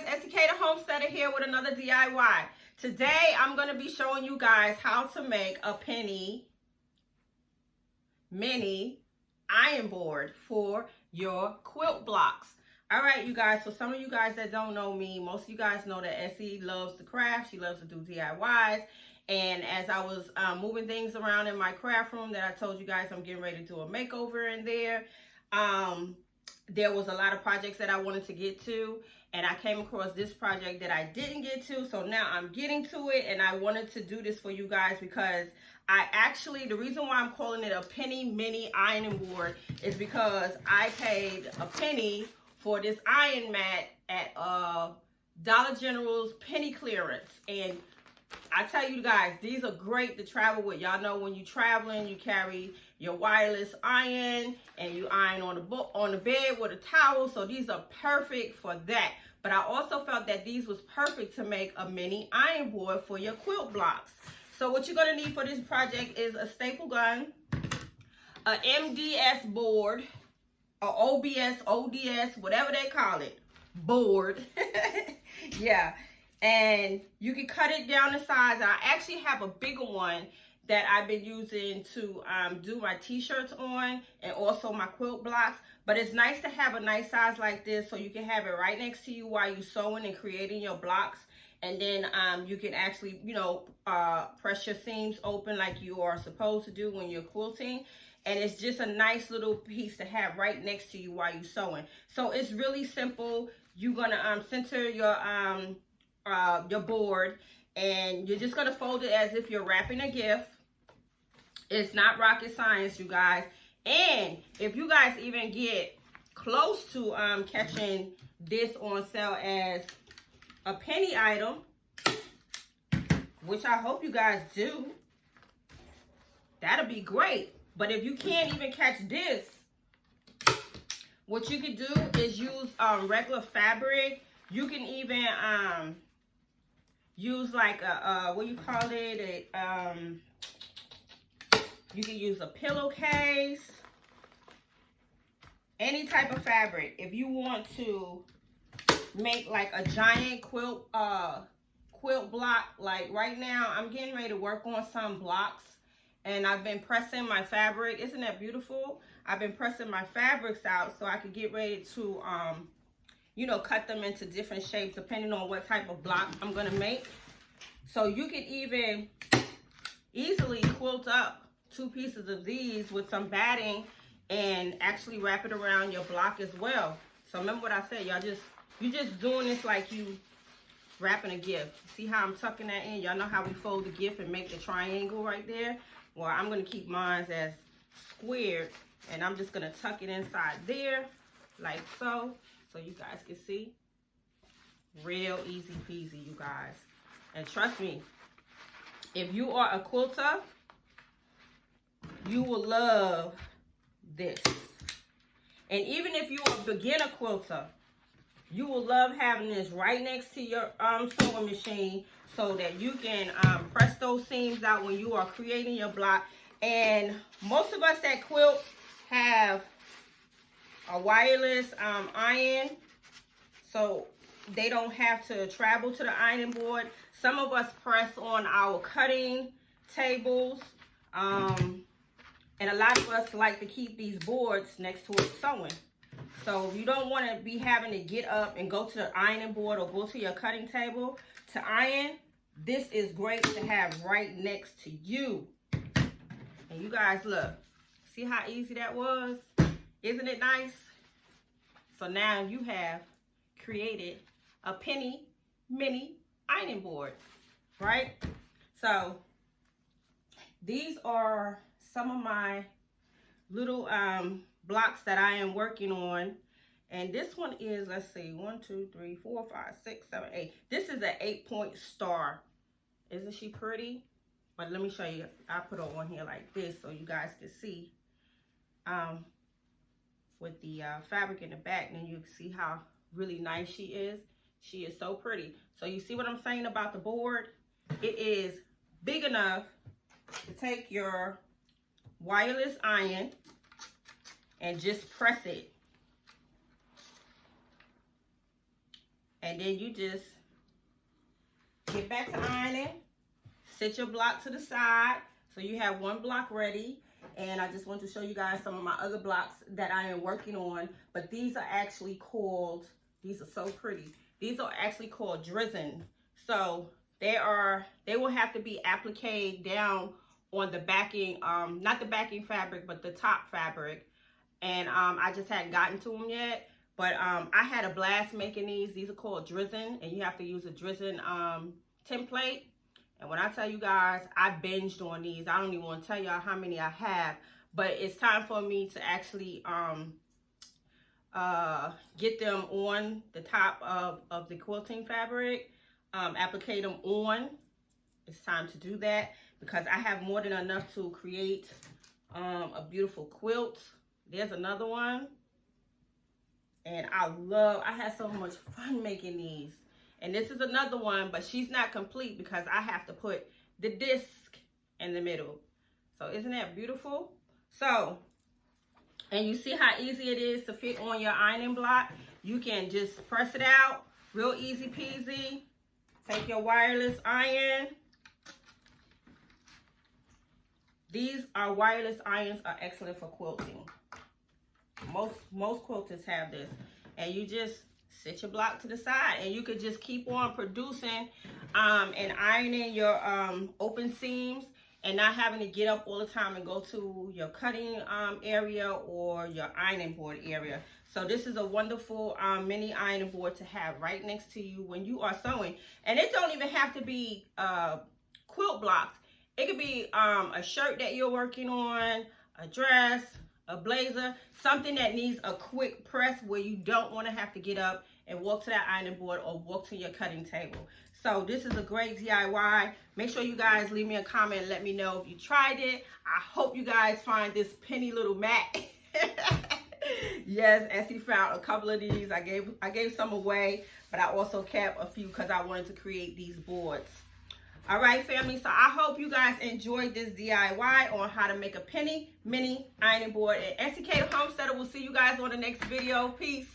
EsiK The Homesteaddah here with another DIY. Today I'm going to be showing you guys how to make a Penny Minnie iron board for your quilt blocks. Alright you guys, for some of you guys that don't know me, most of you guys know that Essie loves to craft. She loves to do DIYs. And as I was moving things around in my craft room that I told you guys I'm getting ready to do a makeover in there, there was a lot of projects that I wanted to get to, and I came across this project that I didn't get to, so now I'm getting to it, and I wanted to do this for you guys because the reason why I'm calling it a Penny Minnie ironing board is because I paid a penny for this iron mat at Dollar General's penny clearance, and I tell you guys, these are great to travel with. Y'all know when you're traveling, you carry your wireless iron and you iron on the bed with a towel. So these are perfect for that. But I also felt that these was perfect to make a mini iron board for your quilt blocks. So what you're going to need for this project is a staple gun, a MDS board, or OBS, ODS, whatever they call it, board. Yeah. And you can cut it down to size. I actually have a bigger one that I've been using to do my t-shirts on and also my quilt blocks. But it's nice to have a nice size like this so you can have it right next to you while you're sewing and creating your blocks. And then you can actually, you know, press your seams open like you are supposed to do when you're quilting. And it's just a nice little piece to have right next to you while you're sewing. So it's really simple. You're gonna center your board, and you're just going to fold it as if you're wrapping a gift. It's not rocket science, you guys. And if you guys even get close to catching this on sale as a penny item, which I hope you guys do, that'll be great. But if you can't even catch this, what you can do is use regular fabric. You can even use like a what you call it, you can use a pillowcase, any type of fabric. If you want to make like a giant quilt block, like right now I'm getting ready to work on some blocks, and I've been pressing my fabric. Isn't that beautiful? I've been pressing my fabrics out so I could get ready to you know, cut them into different shapes depending on what type of block I'm gonna make. So you can even easily quilt up 2 pieces of these with some batting and actually wrap it around your block as well. So remember what I said, you're just doing this like you wrapping a gift. See how I'm tucking that in? Y'all know how we fold the gift and make the triangle right there? Well, I'm gonna keep mine as squared, and I'm just gonna tuck it inside there like so. So you guys can see, real easy peasy, you guys. And trust me, if you are a quilter, you will love this. And even if you're a beginner quilter, you will love having this right next to your sewing machine so that you can press those seams out when you are creating your block. And most of us that quilt have a wireless iron, so they don't have to travel to the ironing board. Some of us press on our cutting tables, and a lot of us like to keep these boards next to us sewing. So if you don't want to be having to get up and go to the ironing board or go to your cutting table to iron, this is great to have right next to you. And you guys, look, see how easy that was? Isn't it nice? So now you have created a Penny Minnie ironing board, right? So these are some of my little blocks that I am working on. And this one is, let's see, 1, 2, 3, 4, 5, 6, 7, 8. This is an 8-point star. Isn't she pretty? But let me show you. I put her on here like this so you guys can see. With the fabric in the back, and you can see how really nice she is. She is so pretty. So you see what I'm saying about the board? It is big enough to take your wireless iron and just press it And then you just get back to ironing. Sit your block to the side. So you have one block ready. And I just want to show you guys some of my other blocks that I am working on. But these are actually called, these are so pretty. These are actually called drizzing. So they will have to be appliqued down on the backing, not the backing fabric, but the top fabric. And I just hadn't gotten to them yet. But I had a blast making these. These are called drizzing, and you have to use a drizzing template. And when I tell you guys, I binged on these. I don't even want to tell y'all how many I have. But it's time for me to actually get them on the top of the quilting fabric. Applique them on. It's time to do that because I have more than enough to create a beautiful quilt. There's another one. And I had so much fun making these. And this is another one, but she's not complete because I have to put the disc in the middle. So isn't that beautiful? So, and you see how easy it is to fit on your ironing block? You can just press it out, real easy peasy. Take your wireless iron. These wireless irons are excellent for quilting. Most quilters have this. And you just sit your block to the side and you could just keep on producing and ironing your open seams and not having to get up all the time and go to your cutting area or your ironing board area. So this is a wonderful mini ironing board to have right next to you when you are sewing. And it don't even have to be quilt blocks. It could be a shirt that you're working on, a dress, a blazer, something that needs a quick press where you don't want to have to get up and walk to that ironing board or walk to your cutting table. So this is a great DIY. Make sure you guys leave me a comment and let me know if you tried it. I hope you guys find this penny little mat. Yes, Essie found a couple of these. I gave some away, but I also kept a few because I wanted to create these boards. All right, family, so I hope you guys enjoyed this DIY on how to make a penny mini ironing board. And EsiK The Homesteaddah will see you guys on the next video. Peace.